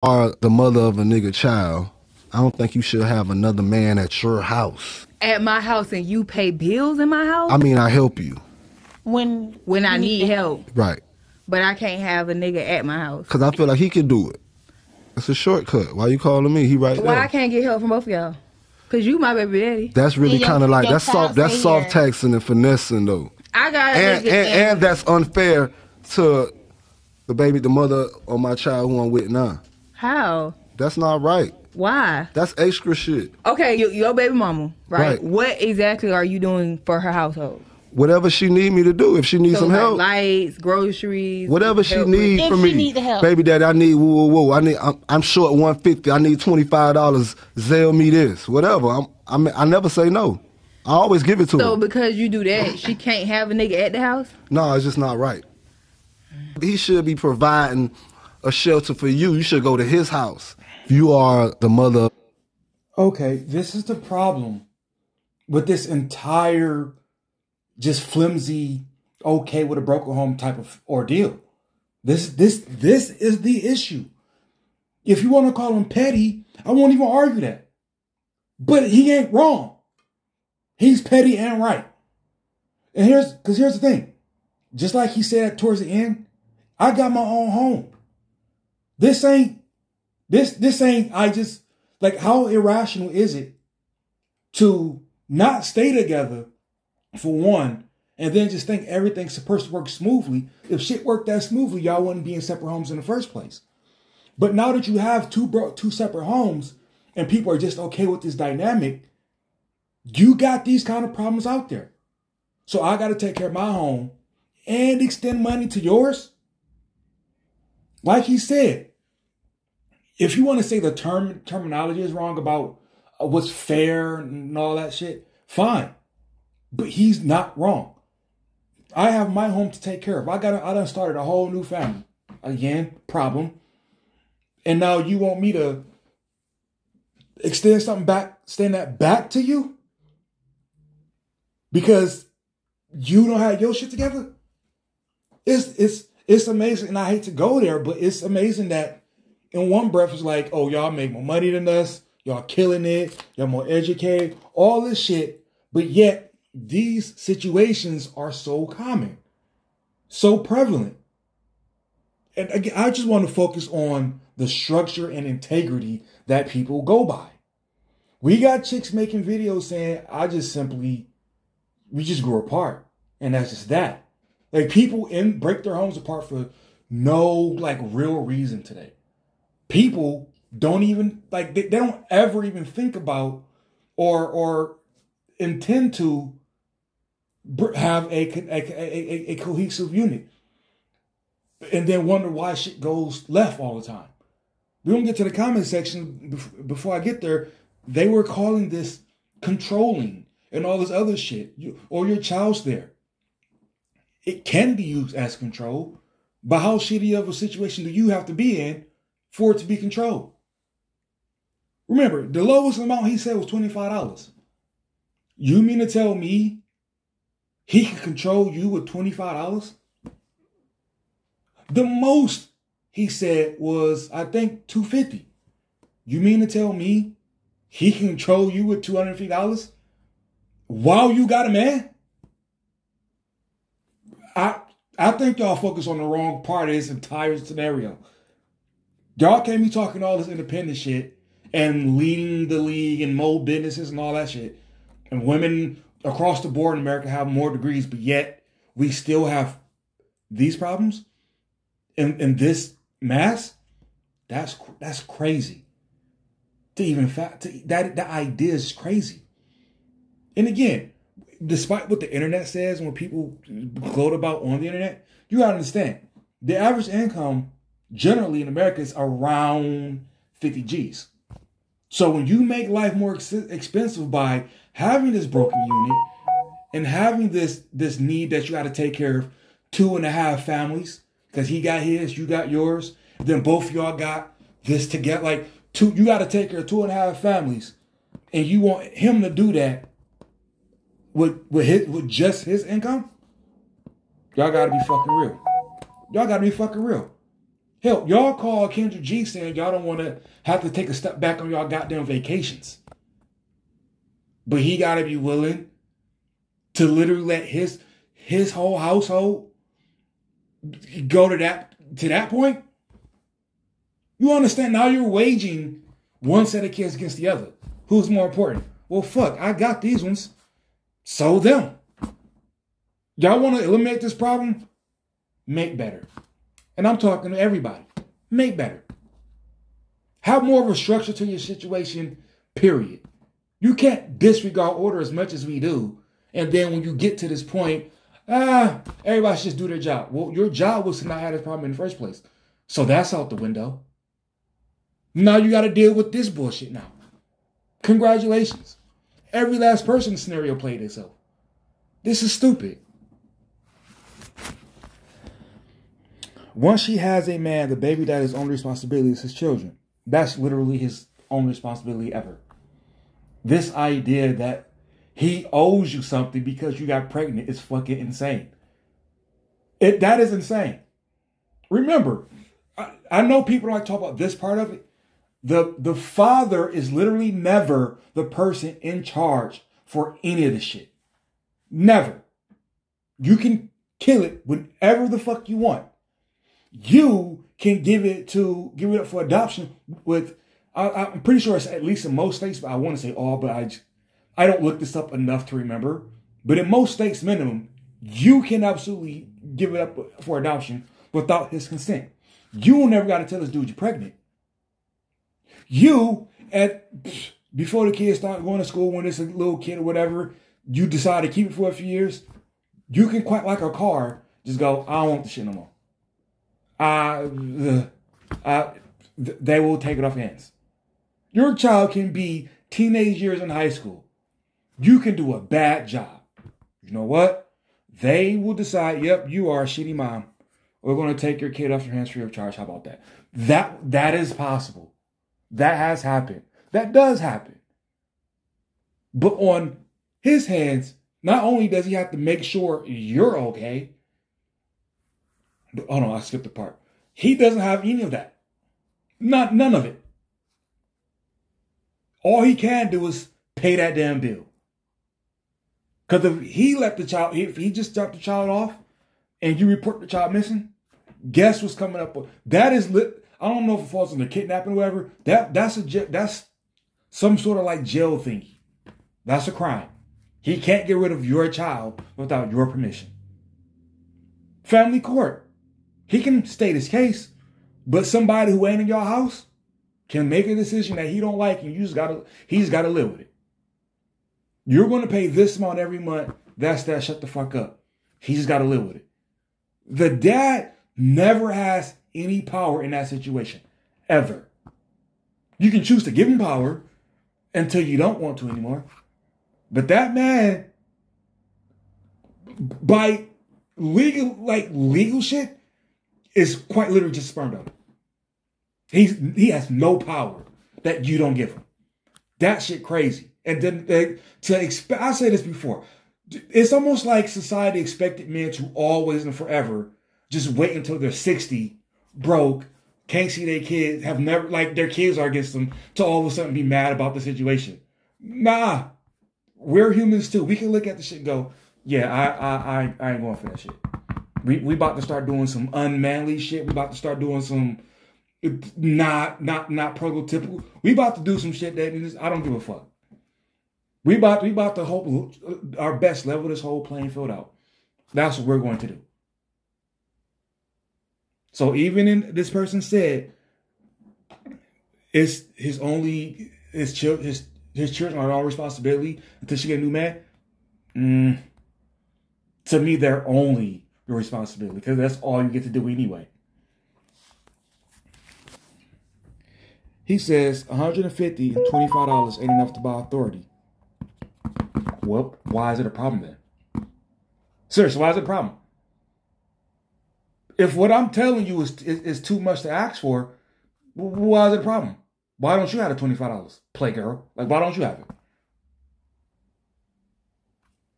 are the mother of a nigga child, I don't think you should have another man at your house. At my house, and you pay bills in my house? I mean, I help you. When I need help. Right. But I can't have a nigga at my house. Because I feel like he can do it. It's a shortcut. Why you calling me? He right there. Why I can't get help from both of y'all? Because you my baby daddy. That's really kind of like, that's soft taxing and finessing though. I got and that's unfair to the mother of my child who I'm with now. How? That's not right. Why? That's extra shit. Okay, your baby mama, right? What exactly are you doing for her household? Whatever she need me to do. If she needs some help, lights, groceries, whatever she needs from me. If she need the help, baby daddy, I need I'm short $150. I need $25. Zelle me this. Whatever. I never say no. I always give it to her. So because you do that, she can't have a nigga at the house? No, it's just not right. He should be providing a shelter for you. You should go to his house. You are the mother. Okay, this is the problem with this entire just flimsy, okay with a broken home type of ordeal. This is the issue. If you want to call him petty, I won't even argue that. But he ain't wrong. He's petty and right. And here's the thing. Just like he said towards the end, I got my own home. This ain't, I just, like, how irrational is it to not stay together for one, and then just think everything's supposed to work smoothly? If shit worked that smoothly, y'all wouldn't be in separate homes in the first place. But now that you have two separate homes and people are just okay with this dynamic, you got these kind of problems out there. So I got to take care of my home and extend money to yours. Like he said, if you want to say the terminology is wrong about what's fair and all that shit, fine. But he's not wrong. I have my home to take care of. I done started a whole new family. Again, problem. And now you want me to extend that back to you? Because you don't have your shit together? It's amazing, and I hate to go there, but it's amazing that in one breath it's like, oh, y'all make more money than us, y'all killing it, y'all more educated, all this shit, but yet these situations are so common, so prevalent. And again, I just want to focus on the structure and integrity that people go by. We got chicks making videos saying, we just grew apart, and that's just that. Like, people break their homes apart for no, like, real reason today. People don't even, like, they don't ever even think about or intend to have a cohesive unit. And then wonder why shit goes left all the time. We don't get to the comment section before I get there. They were calling this controlling and all this other shit. Or your child's there. It can be used as control, but how shitty of a situation do you have to be in for it to be controlled? Remember, the lowest amount he said was $25. You mean to tell me he can control you with $25? The most he said was, I think, $250. You mean to tell me he can control you with $250 while you got a man? I think y'all focus on the wrong part of this entire scenario. Y'all can't be talking all this independent shit and leading the league and more businesses and all that shit. And women across the board in America have more degrees, but yet we still have these problems in this mass. That's crazy. That idea is crazy. And again, despite what the internet says and what people gloat about on the internet, you gotta understand, the average income generally in America is around 50 G's. So when you make life more expensive by having this broken unit and having this need that you got to take care of 2.5 families, because he got his, you got yours, then both of y'all got this together, like you got to take care of 2.5 families, and you want him to do that with just his income? Y'all gotta be fucking real. Y'all gotta be fucking real. Hell, y'all call Kendra G saying y'all don't want to have to take a step back on y'all goddamn vacations. But he got to be willing to literally let his whole household go to that point. You understand? Now you're waging one set of kids against the other. Who's more important? Well, fuck, I got these ones. So them. Y'all want to eliminate this problem? Make better. And I'm talking to everybody. Make better. Have more of a structure to your situation, period. You can't disregard order as much as we do. And then when you get to this point, everybody should just do their job. Well, your job was to not have this problem in the first place. So that's out the window. Now you got to deal with this bullshit now. Congratulations. Every last person in the scenario played itself. This is stupid. Once she has a man, the baby daddy's only responsibility is his children. That's literally his only responsibility ever. This idea that he owes you something because you got pregnant is fucking insane. That is insane. Remember, I know people don't like to talk about this part of it. The father is literally never the person in charge for any of this shit. Never. You can kill it whenever the fuck you want. You can give it up for adoption with, I'm pretty sure it's at least in most states, but I want to say all, but I don't look this up enough to remember. But in most states minimum, you can absolutely give it up for adoption without his consent. You never got to tell this dude you're pregnant. Before the kids start going to school, when it's a little kid or whatever, you decide to keep it for a few years, you can quite like a car, just go, I don't want the shit no more. They will take it off your hands. Your child can be teenage years in high school. You can do a bad job. You know what? They will decide, yep, you are a shitty mom. We're going to take your kid off your hands free of charge. How about that? That is possible. That has happened. That does happen. But on his hands, not only does he have to make sure you're okay, but, oh no, I skipped the part. He doesn't have any of that. None of it. All he can do is pay that damn bill. Because if he let the child, if he just dropped the child off and you report the child missing, guess what's coming up? That is lit. I don't know if it falls under kidnapping or whatever. That's some sort of like jail thingy. That's a crime. He can't get rid of your child without your permission. Family court. He can state his case, but somebody who ain't in your house can make a decision that he don't like, and he's got to live with it. You're going to pay this amount every month. That's that. Shut the fuck up. He just got to live with it. The dad never has any power in that situation, ever. You can choose to give him power until you don't want to anymore. But that man, by legal shit, is quite literally just a sperm donor. He has no power that you don't give him. That shit crazy. And then I said this before. It's almost like society expected men to always and forever just wait until they're 60, broke, can't see their kids, have never, like their kids are against them, to all of a sudden be mad about the situation. Nah. We're humans too. We can look at the shit and go, yeah, I ain't going for that shit. We about to start doing some unmanly shit. We about to start doing some not prototypical. We about to do some shit that I don't give a fuck. We about to hope our best level this whole playing field out. That's what we're going to do. So even in this person said, it's his children are all responsibility until she get a new man. To me, they're only your responsibility because that's all you get to do anyway. He says $150 and $25 ain't enough to buy authority. Well, why is it a problem then? Seriously, why is it a problem? If what I'm telling you is too much to ask for, why is it a problem? Why don't you have the $25? Playgirl. Like, why don't you have it?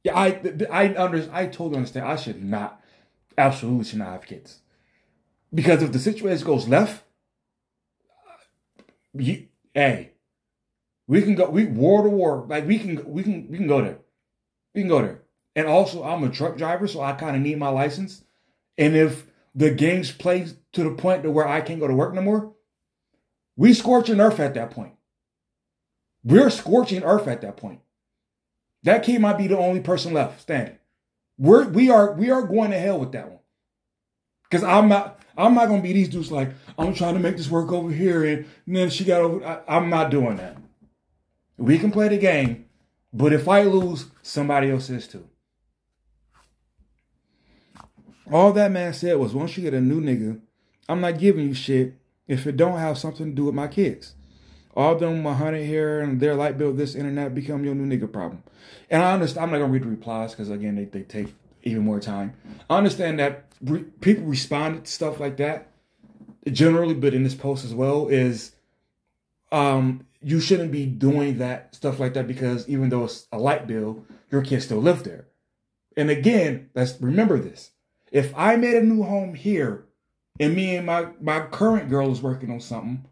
Yeah, I totally understand. I absolutely should not have kids. Because if the situation goes left, hey, we can go. We war to war. Like we can go there. We can go there. And also, I'm a truck driver, so I kind of need my license. And if the games play to the point to where I can't go to work no more, we scorching earth at that point. We're scorching earth at that point. That kid might be the only person left standing. We are going to hell with that one. Because I'm not gonna be these dudes like, I'm trying to make this work over here, and then she got over. I'm not doing that. We can play the game, but if I lose, somebody else is too. All that man said was, once you get a new nigga, I'm not giving you shit if it don't have something to do with my kids. All them 100 here and their light bill, this internet become your new nigga problem. And I understand, I'm not going to read the replies because, again, they take even more time. I understand that people responded to stuff like that generally, but in this post as well, is you shouldn't be doing that stuff like that because even though it's a light bill, your kids still live there. And again, let's remember this. If I made a new home here and me and my current girl is working on something,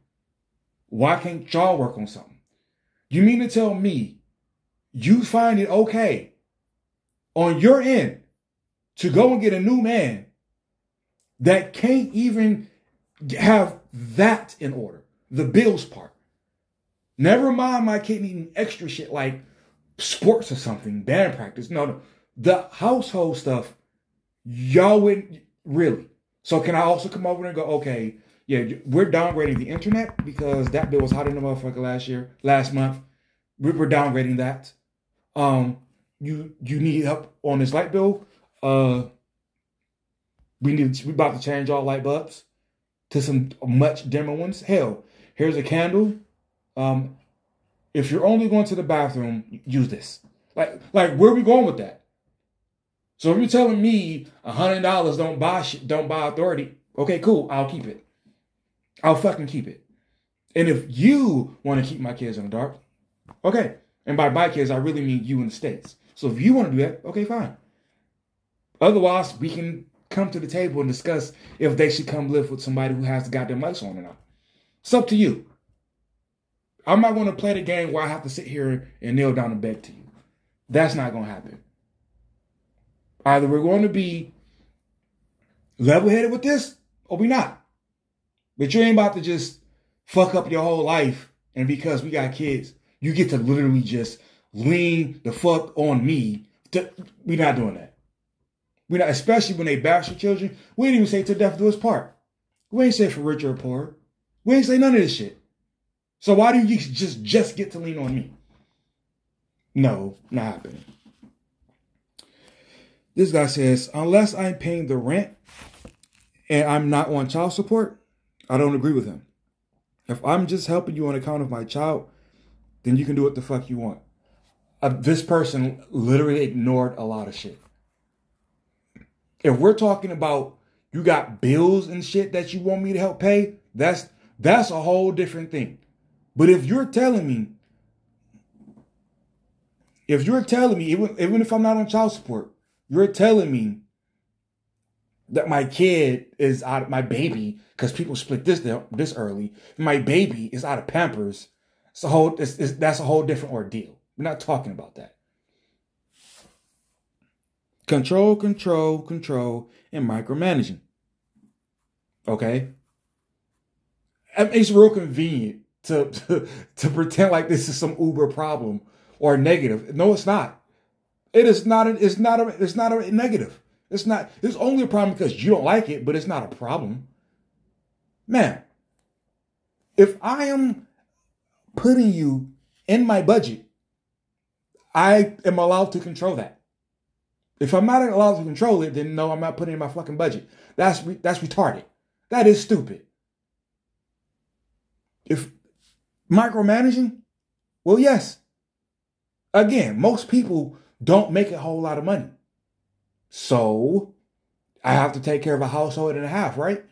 why can't y'all work on something? You mean to tell me you find it okay on your end to go and get a new man that can't even have that in order, the bills part? Never mind my kid needing extra shit like sports or something, band practice. No. The household stuff, y'all wouldn't really. So can I also come over and go, okay, yeah, we're downgrading the internet because that bill was hot in the motherfucker last month. We're downgrading that. You need help on this light bill. We about to change all light bulbs to some much dimmer ones. Hell, here's a candle. If you're only going to the bathroom, use this. Like where are we going with that? So if you're telling me $100 don't buy shit, don't buy authority, okay, cool, I'll keep it. I'll fucking keep it. And if you want to keep my kids in the dark, okay. And by my kids, I really mean you in the States. So if you want to do that, okay, fine. Otherwise, we can come to the table and discuss if they should come live with somebody who has the goddamn lights on or not. It's up to you. I'm not going to play the game where I have to sit here and kneel down and beg to you. That's not going to happen. Either we're going to be level-headed with this, or we're not. But you ain't about to just fuck up your whole life, and because we got kids, you get to literally just lean the fuck on me. We're not doing that. We're not, especially when they bash your children. We didn't even say to death do us part. We ain't say for rich or poor. We ain't say none of this shit. So why do you just get to lean on me? No, not happening. This guy says, unless I'm paying the rent and I'm not on child support, I don't agree with him. If I'm just helping you on account of my child, then you can do what the fuck you want. This person literally ignored a lot of shit. If we're talking about you got bills and shit that you want me to help pay, that's a whole different thing. But if you're telling me, even if I'm not on child support, you're telling me that my kid is out, my baby, because people split this early, my baby is out of Pampers. That's a whole different ordeal. We're not talking about that. Control, control, control, and micromanaging. Okay? It's real convenient to pretend like this is some Uber problem or negative. No, it's not. It's not a negative. It's only a problem because you don't like it, but it's not a problem. Man, if I am putting you in my budget, I am allowed to control that. If I'm not allowed to control it, then no, I'm not putting it in my fucking budget. That's retarded. That is stupid. If micromanaging, well, yes. Again, most people don't make a whole lot of money. So I have to take care of a household and a half, right?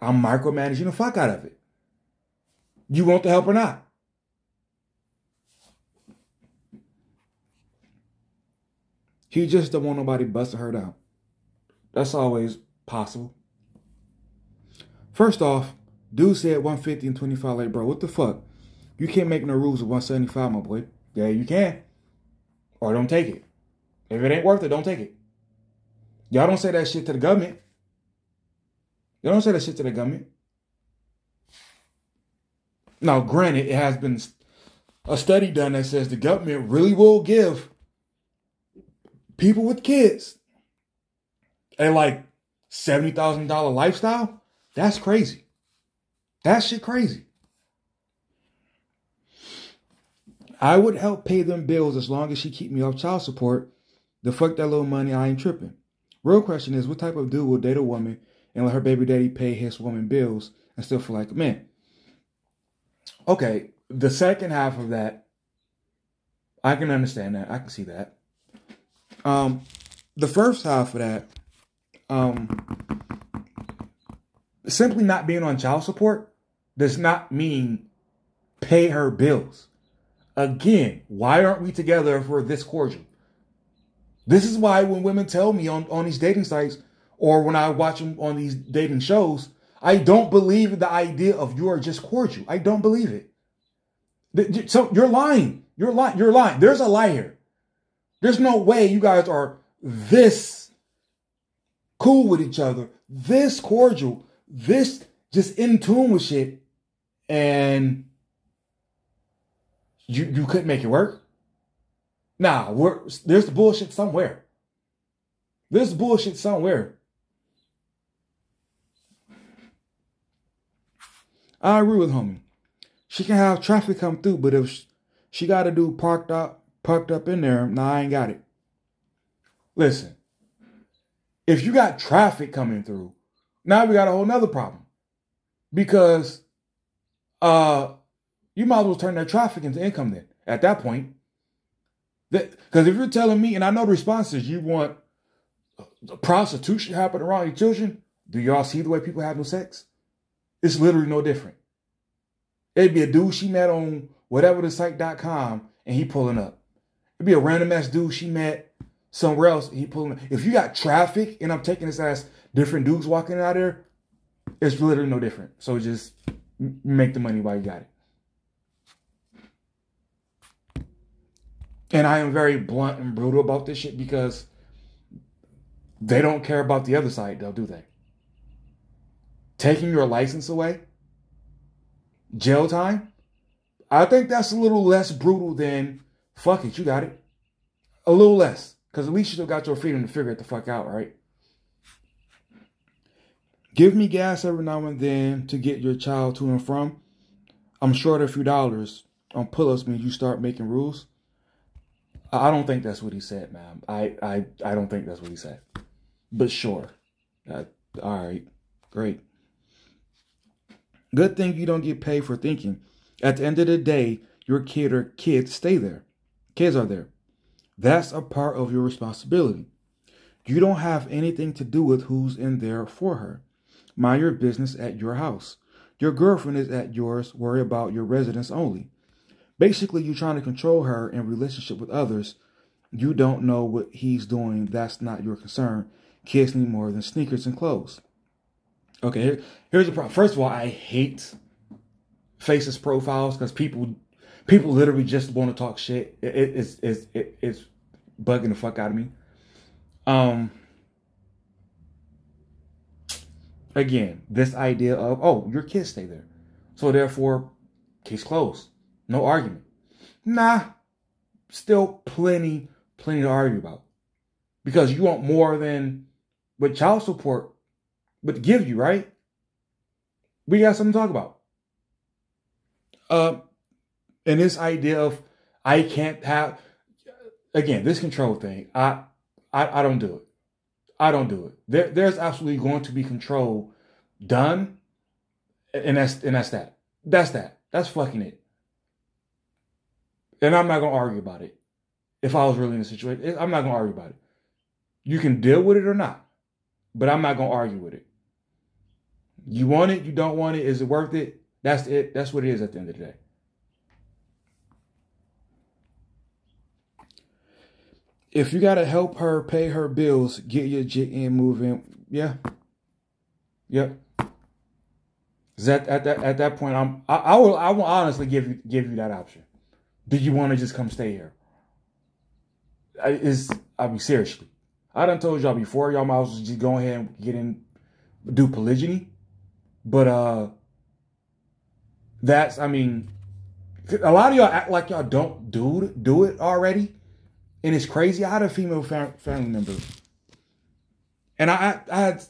I'm micromanaging the fuck out of it. You want the help or not? He just don't want nobody busting her down. That's always possible. First off, dude said 150 and 25. Like, bro, what the fuck? You can't make no rules of 175, my boy. Yeah, you can. Or don't take it. If it ain't worth it, don't take it. Y'all don't say that shit to the government. Y'all don't say that shit to the government. Now, granted, it has been a study done that says the government really will give people with kids a like $70,000 lifestyle. That's crazy. That shit crazy. I would help pay them bills as long as she keep me off child support. The fuck that little money, I ain't tripping. Real question is, what type of dude will date a woman and let her baby daddy pay his woman bills and still feel like a man? Okay, the second half of that, I can understand that. I can see that. The first half of that, simply not being on child support does not mean pay her bills. Again, why aren't we together if we're this cordial? This is why when women tell me on these dating sites or when I watch them on these dating shows, I don't believe the idea of you are just cordial. I don't believe it. So you're lying. You're lying. You're lying. There's a lie here. There's no way you guys are this cool with each other, this cordial, this just in tune with shit, and you couldn't make it work. Nah, there's the bullshit somewhere. There's bullshit somewhere. I agree with homie. She can have traffic come through, but if she got to do parked up in there, nah, I ain't got it. Listen, if you got traffic coming through, now we got a whole nother problem. Because you might as well turn that traffic into income then, at that point. Because if you're telling me, and I know the response is you want prostitution happening around your children, do y'all see the way people have no sex? It's literally no different. It'd be a dude she met on whatever the site.com and he pulling up. It'd be a random ass dude she met somewhere else and he pulling up. If you got traffic and I'm taking this as different dudes walking out there, it's literally no different. So just make the money while you got it. And I am very blunt and brutal about this shit because they don't care about the other side, though, do they? Taking your license away? Jail time? I think that's a little less brutal than, fuck it, you got it. A little less. Because at least you still got your freedom to figure it the fuck out, right? Give me gas every now and then to get your child to and from. I'm short a few dollars on pull-ups means you start making rules. I don't think that's what he said, man. I don't think that's what he said. But sure. All right. Great. Good thing you don't get paid for thinking. At the end of the day, your kid or kids stay there. Kids are there. That's a part of your responsibility. You don't have anything to do with who's in there for her. Mind your business at your house. Your girlfriend is at yours. Worry about your residence only. Basically, you're trying to control her in relationship with others. You don't know what he's doing. That's not your concern. Kids need more than sneakers and clothes. Okay, here's the problem. First of all, I hate faceless profiles because people literally just want to talk shit. It's bugging the fuck out of me. Again, this idea of, oh, your kids stay there. So therefore, case closed. No argument. Nah, still plenty to argue about. Because you want more than what child support would give you, right? We got something to talk about. And this idea of I can't have, again, this control thing, I don't do it. I don't do it. There's absolutely going to be control done, and that's that. That's that. That's fucking it. And I'm not going to argue about it. If I was really in a situation, I'm not going to argue about it. You can deal with it or not, but I'm not going to argue with it. You want it, you don't want it, is it worth it? That's it. That's what it is at the end of the day. If you got to help her pay her bills, get your jit in, move in. Yeah. Yep. Because at that point, I will honestly give you that option. Do you want to just come stay here? I mean, seriously. I done told y'all before, y'all might as well just go ahead and do polygyny. But I mean, a lot of y'all act like y'all don't do it already. And it's crazy. I had a female family member. And I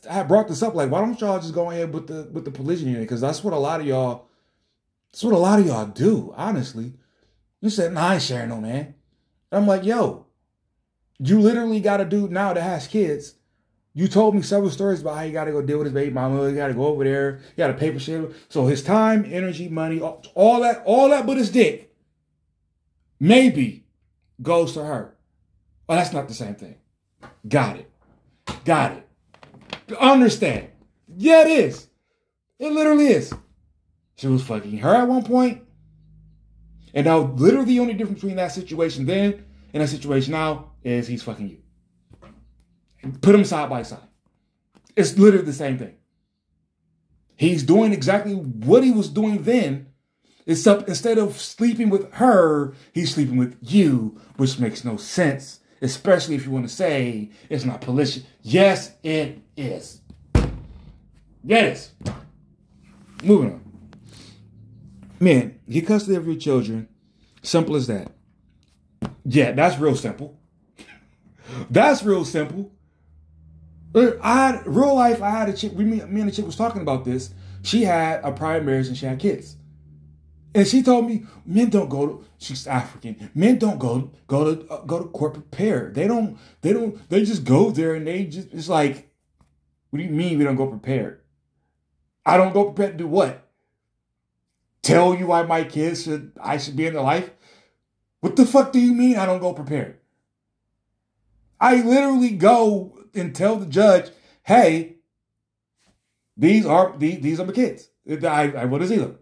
had brought this up, like, why don't y'all just go ahead with the polygyny? Because that's what a lot of y'all do, honestly. You said, nah, I ain't sharing no man. And I'm like, yo, you literally got a dude now that has kids. You told me several stories about how you got to go deal with his baby mama. You got to go over there. You got to pay for shit. So his time, energy, money, all that but his dick, maybe goes to her. Oh, that's not the same thing. Got it. Understand. Yeah, it is. It literally is. She was fucking her at one point. And now literally the only difference between that situation then and that situation now is he's fucking you. Put them side by side. It's literally the same thing. He's doing exactly what he was doing then, except instead of sleeping with her, he's sleeping with you, which makes no sense, especially if you want to say it's not pollution. Yes, it is. Yeah, it is. Moving on. Man, get custody of your children. Simple as that. Yeah, that's real simple. That's real simple. Real life, I had a chick, me and the chick was talking about this. She had a prior marriage and she had kids. And she told me, men don't go to, she's African, men don't go to court prepared. They just go there and it's like, what do you mean we don't go prepared? I don't go prepared to do what? Tell you why my kids I should be in their life? What the fuck do you mean I don't go prepared? I literally go and tell the judge, hey, these are my kids. I want to see them.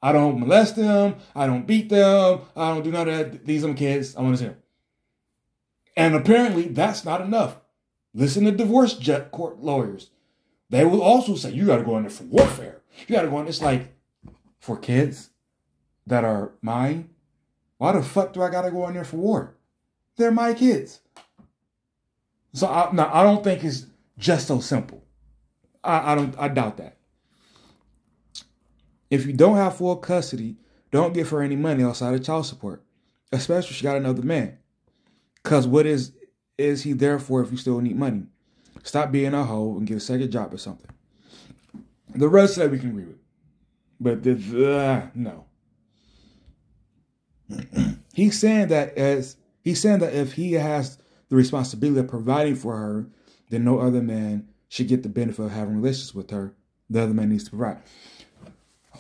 I don't molest them. I don't beat them. I don't do none of that. These are my kids. I want to see them. And apparently that's not enough. Listen to divorce court lawyers. They will also say, you got to go in there for warfare. You got to go in. It's like, for kids that are mine, why the fuck do I got to go in there for war? They're my kids. So I don't think it's just so simple. I doubt that. If you don't have full custody, don't give her any money outside of child support, especially if she got another man. Because what is he there for if you still need money? Stop being a hoe and get a second job or something. The rest of that we can agree with. But no. He's saying that if he has the responsibility of providing for her, then no other man should get the benefit of having relations with her. The other man needs to provide.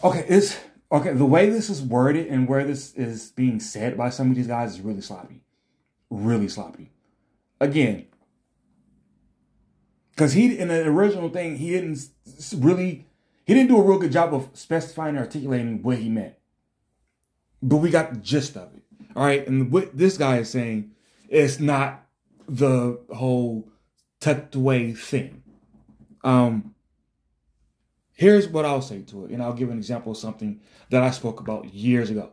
Okay, the way this is worded and where this is being said by some of these guys is really sloppy. Really sloppy. Again, because in the original thing, he didn't do a real good job of specifying and articulating what he meant. But we got the gist of it. All right. And what this guy is saying is not the whole tucked away thing. Here's what I'll say to it. And I'll give an example of something that I spoke about years ago.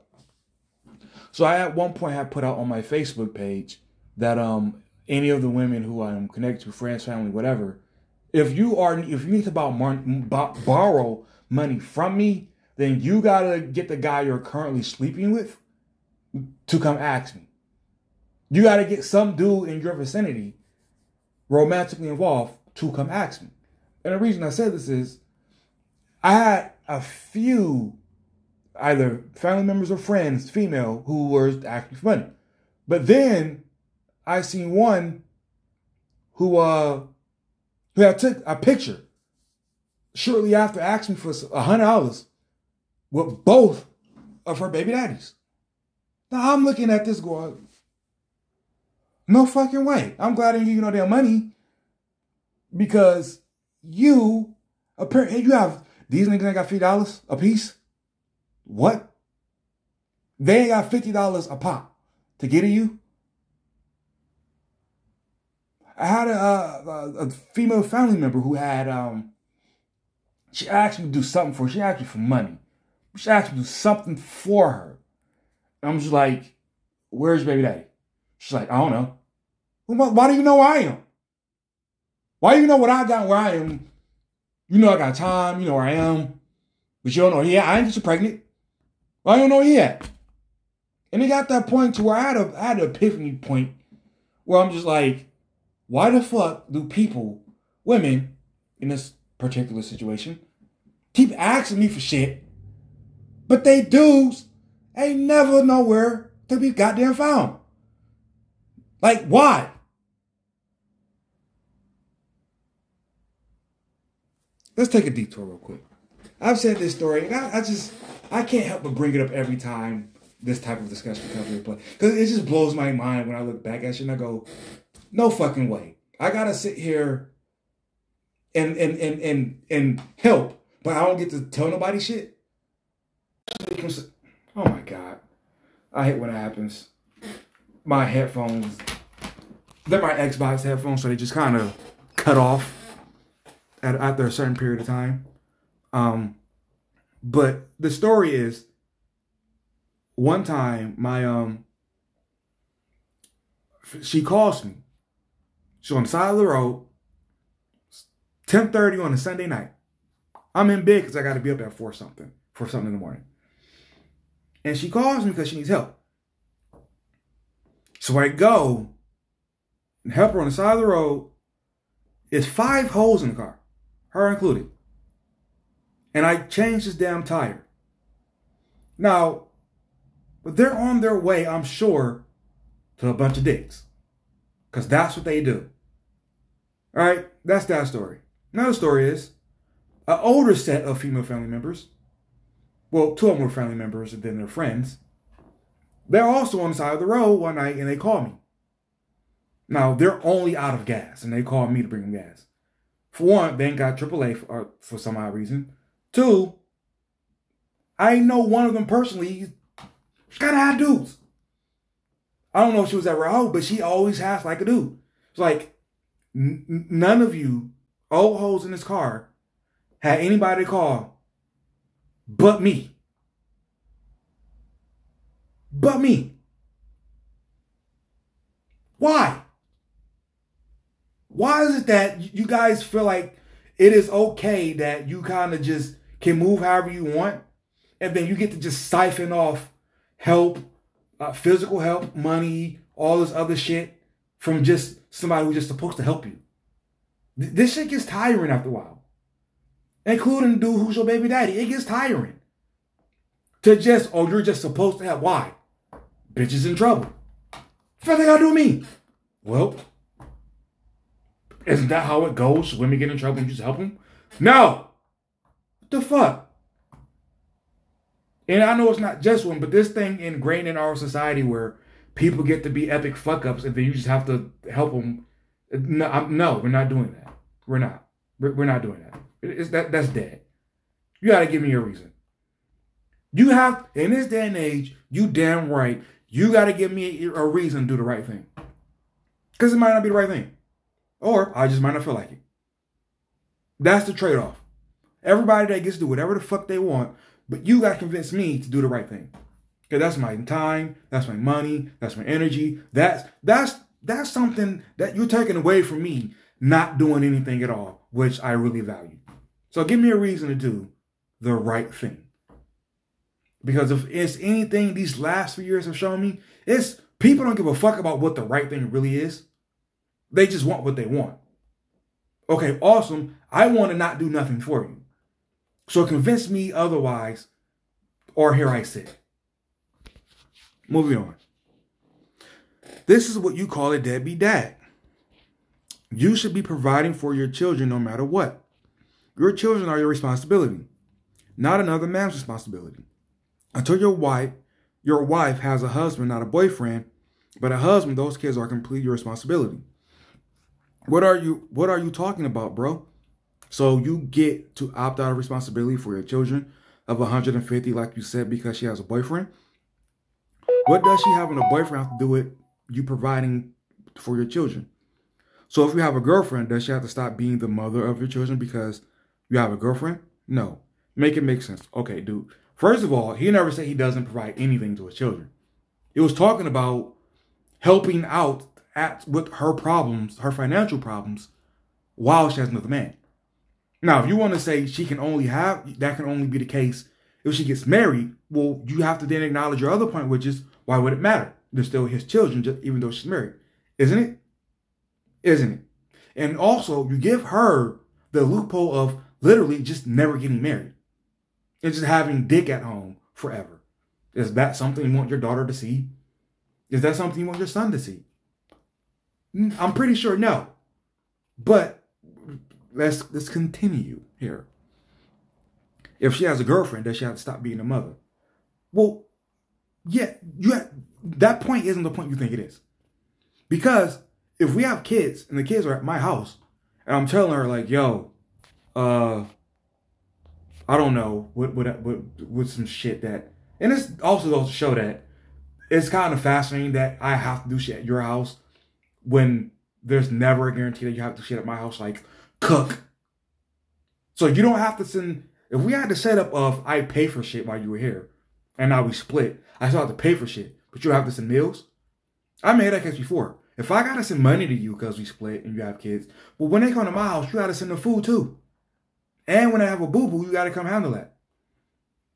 So I at one point had put out on my Facebook page that any of the women who I'm connected to, friends, family, whatever, if you need to borrow money from me, then you gotta get the guy you're currently sleeping with to come ask me. You gotta get some dude in your vicinity, romantically involved, to come ask me. And the reason I said this is, I had a few either family members or friends, female, who were asking for money. But then I seen one who I took a picture shortly after asking for $100 with both of her baby daddies. Now I'm looking at this going, no fucking way. I'm glad I didn't give you no damn money because you have these niggas ain't got $50 a piece. What? They ain't got $50 a pop to get to you. I had a female family member who had She asked me to do something for her. She asked me for money. She asked me to do something for her. And I'm just like, where's your baby daddy? She's like, I don't know. Why do you know where I am? Why do you know what I got and where I am? You know I got time. You know where I am. But you don't know. Yeah, I ain't just pregnant. Well, I don't know where he at. And it got that point to where I had an epiphany point where I'm just like, why the fuck do people, women, in this particular situation, keep asking me for shit, but they dudes ain't never nowhere to be goddamn found? Like, why? Let's take a detour real quick. I've said this story, and I can't help but bring it up every time this type of discussion comes into play. Because it just blows my mind when I look back at shit and I go, no fucking way. I gotta sit here and help, but I don't get to tell nobody shit. Oh my God. I hate when it happens. My headphones, they're my Xbox headphones, so they just kind of cut off after a certain period of time. But the story is, one time she calls me. She's on the side of the road, 10:30 on a Sunday night. I'm in bed because I got to be up at 4 something in the morning. And she calls me because she needs help. So I go and help her on the side of the road. It's 5 holes in the car, her included. And I changed this damn tire. Now, but they're on their way, I'm sure, to a bunch of dicks. Because that's what they do. All right, that's that story. Another story is an older set of female family members. Well, 2 of them were family members and then their friends. They're also on the side of the road one night and they call me. Now, they're only out of gas and they call me to bring them gas. For one, they ain't got AAA for some odd reason. 2, I know one of them personally. She's gotta have dudes. I don't know if she was ever out, but she always has like a dude. It's like, none of you old hoes in this car had anybody to call but me. But me. Why? Why is it that you guys feel like it is okay that you kind of just can move however you want, and then you get to just siphon off help, physical help, money, all this other shit from just somebody who's just supposed to help you? This shit gets tiring after a while. Including the dude who's your baby daddy. It gets tiring. To just, oh, you're just supposed to help. Why? Bitch is in trouble. What they gotta do with me? Well, isn't that how it goes? Women get in trouble and you just help them? No! What the fuck? And I know it's not just one, but this thing ingrained in our society where people get to be epic fuck-ups and then you just have to help them. No, we're not doing that. We're not. We're not doing that. That's dead. You got to give me a reason. You have, in this day and age, you damn right, you got to give me a reason to do the right thing. Because it might not be the right thing. Or I just might not feel like it. That's the trade-off. Everybody that gets to do whatever the fuck they want, but you got to convince me to do the right thing. Because that's my time, that's my money, that's my energy. That's something that you're taking away from me not doing anything at all, which I really value. So give me a reason to do the right thing. Because if it's anything these last few years have shown me, it's people don't give a fuck about what the right thing really is. They just want what they want. Okay, awesome. I want to not do nothing for you. So convince me otherwise, or here I sit. Moving on. This is what you call a deadbeat dad. You should be providing for your children no matter what. Your children are your responsibility, not another man's responsibility. Until your wife has a husband, not a boyfriend, but a husband, those kids are completely your responsibility. What are you talking about, bro? So you get to opt out of responsibility for your children of 150, like you said, because she has a boyfriend? What does she having a boyfriend have to do with you providing for your children? So if you have a girlfriend, does she have to stop being the mother of your children because you have a girlfriend? No. Make it make sense. Okay, dude. First of all, he never said he doesn't provide anything to his children. He was talking about helping out with her problems, her financial problems, while she has another man. Now, if you want to say that can only be the case if she gets married, well, you have to then acknowledge your other point, which is, why would it matter? They're still his children, even though she's married. Isn't it? Isn't it? And also, you give her the loophole of literally just never getting married and just having dick at home forever. Is that something you want your daughter to see? Is that something you want your son to see? I'm pretty sure no. But let's continue here. If she has a girlfriend, does she have to stop being a mother? Well, yeah, that point isn't the point you think it is. Because if we have kids and the kids are at my house and I'm telling her like, yo, I don't know, with some shit that, and this also goes to show that it's kind of fascinating that I have to do shit at your house when there's never a guarantee that you have to do shit at my house, like cook. So you don't have to send, if we had the setup of I pay for shit while you were here and now we split, I still have to pay for shit, but you have to send meals. I made that case before. If I gotta send money to you because we split and you have kids, well, when they come to my house, you gotta send them food too. And when they have a boo-boo, you gotta come handle that.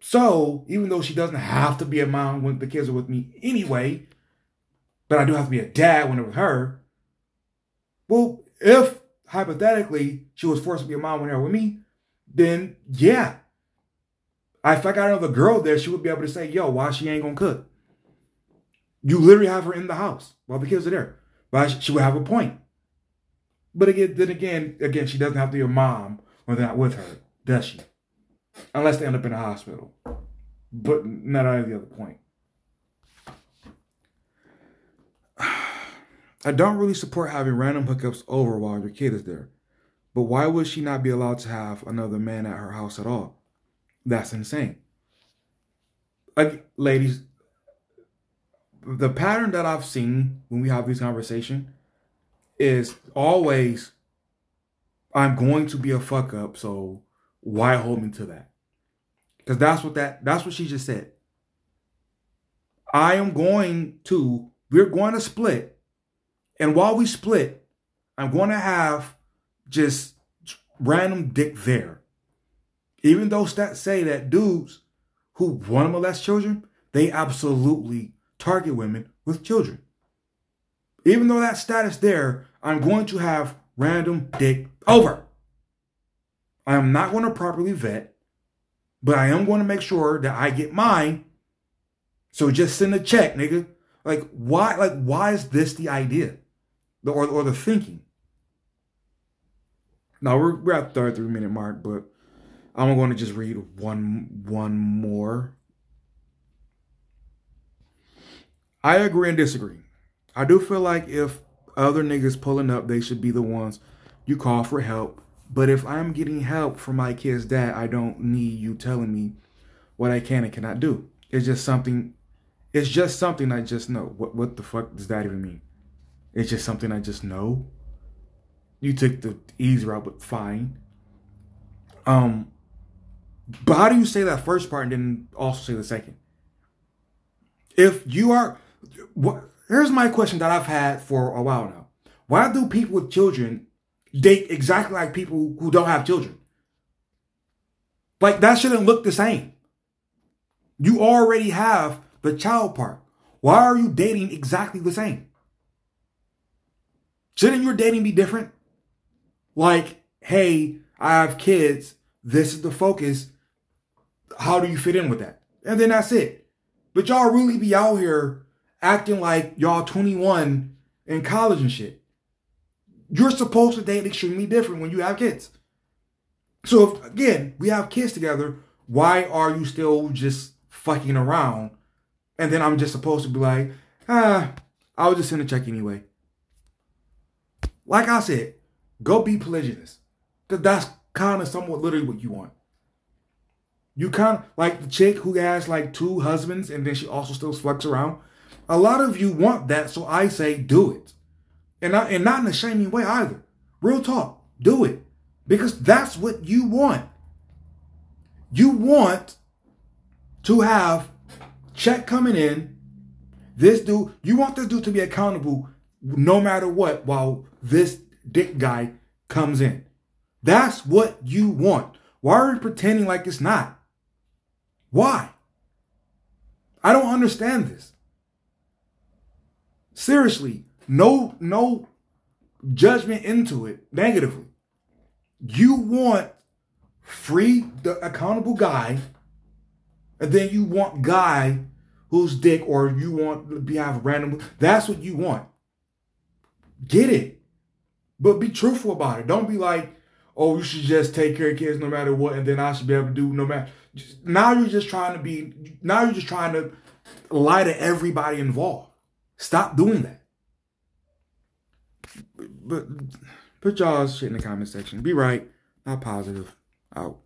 So, even though she doesn't have to be a mom when the kids are with me anyway, but I do have to be a dad when they're with her, well, if, hypothetically, she was forced to be a mom when they're with me, then, yeah. If I got another girl there, she would be able to say, yo, why she ain't gonna cook? You literally have her in the house while the kids are there. But she would have a point. But again, she doesn't have to be a mom when they're not with her, does she? Unless they end up in a hospital. But not out of the other point. I don't really support having random hookups over while your kid is there. But why would she not be allowed to have another man at her house at all? That's insane. Ladies, the pattern that I've seen when we have these conversations is always, I'm going to be a fuck up, so why hold me to that? Because that's what she just said. We're going to split. And while we split, I'm going to have just random dick there. Even though stats say that dudes who want to molest children, they absolutely target women with children. Even though that status there, I'm going to have random dick over. I am not going to properly vet, but I am going to make sure that I get mine. So just send a check, nigga. Why is this the idea? Or the thinking? Now we're at the 33-minute mark, but I'm going to just read one more. I agree and disagree. I do feel like if other niggas pulling up, they should be the ones you call for help. But if I'm getting help from my kid's dad, I don't need you telling me what I can and cannot do. It's just something I just know. What the fuck does that even mean? It's just something I just know. You took the easy route, but fine. But how do you say that first part and then also say the second? If you are, here's my question that I've had for a while now. Why do people with children date exactly like people who don't have children? Like, that shouldn't look the same. You already have the child part. Why are you dating exactly the same? Shouldn't your dating be different? Like, hey, I have kids. This is the focus. How do you fit in with that? And then that's it. But y'all really be out here acting like y'all 21 in college and shit. You're supposed to date extremely different when you have kids. So if, again, we have kids together, why are you still just fucking around? And then I'm just supposed to be like, I'll just send a check anyway. Like I said, go be polygynous. Because that's kind of somewhat literally what you want. You kind of like the chick who has like 2 husbands and then she also still fucks around. A lot of you want that, so I say do it. And not in a shaming way either. Real talk, do it. Because that's what you want. You want to have check coming in. This dude, you want this dude to be accountable no matter what while this dick guy comes in. That's what you want. Why are you pretending like it's not? Why? I don't understand this. Seriously, no judgment into it negatively. You want free the accountable guy, and then you want guy who's dick, or you want to have random. That's what you want. Get it. But be truthful about it. Don't be like, oh, you should just take care of kids no matter what, and then I should be able to do no matter. Now you're just trying to lie to everybody involved. Stop doing that. But put y'all's shit in the comment section. Be right, not positive. Out.